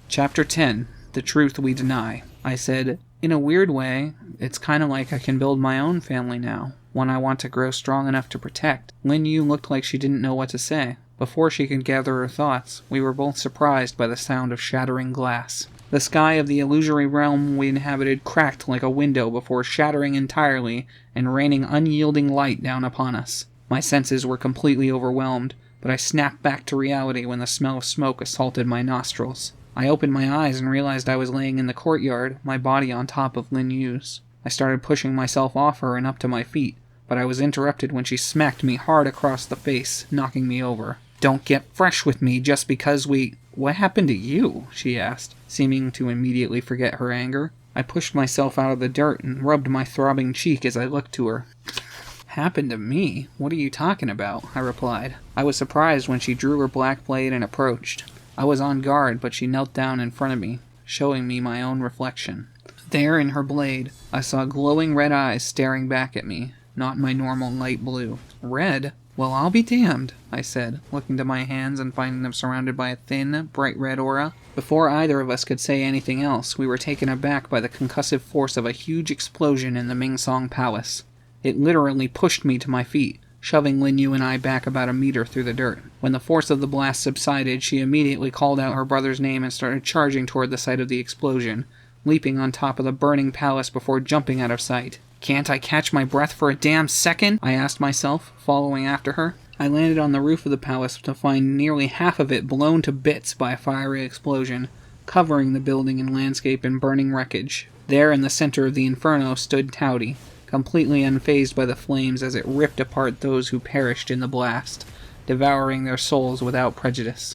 Chapter 10. The Truth We Deny. I said, in a weird way, it's kind of like I can build my own family now, one I want to grow strong enough to protect. Lin Yu looked like she didn't know what to say. Before she could gather her thoughts, we were both surprised by the sound of shattering glass. The sky of the illusory realm we inhabited cracked like a window before shattering entirely and raining unyielding light down upon us. My senses were completely overwhelmed, but I snapped back to reality when the smell of smoke assaulted my nostrils. I opened my eyes and realized I was laying in the courtyard, my body on top of Lin Yu's. I started pushing myself off her and up to my feet, but I was interrupted when she smacked me hard across the face, knocking me over. "Don't get fresh with me just because we—" "What happened to you?" she asked, seeming to immediately forget her anger. I pushed myself out of the dirt and rubbed my throbbing cheek as I looked to her. "Happened to me? What are you talking about?" I replied. I was surprised when she drew her black blade and approached. I was on guard, but she knelt down in front of me, showing me my own reflection. There in her blade, I saw glowing red eyes staring back at me, not my normal light blue. "Red? Well, I'll be damned," I said, looking to my hands and finding them surrounded by a thin, bright red aura. Before either of us could say anything else, we were taken aback by the concussive force of a huge explosion in the Mingsong Palace. It literally pushed me to my feet, shoving Lin Yu and I back about a meter through the dirt. When the force of the blast subsided, she immediately called out her brother's name and started charging toward the site of the explosion, leaping on top of the burning palace before jumping out of sight. "Can't I catch my breath for a damn second?" I asked myself, following after her. I landed on the roof of the palace to find nearly half of it blown to bits by a fiery explosion, covering the building and landscape in burning wreckage. There in the center of the inferno stood Towdy, completely unfazed by the flames as it ripped apart those who perished in the blast, devouring their souls without prejudice.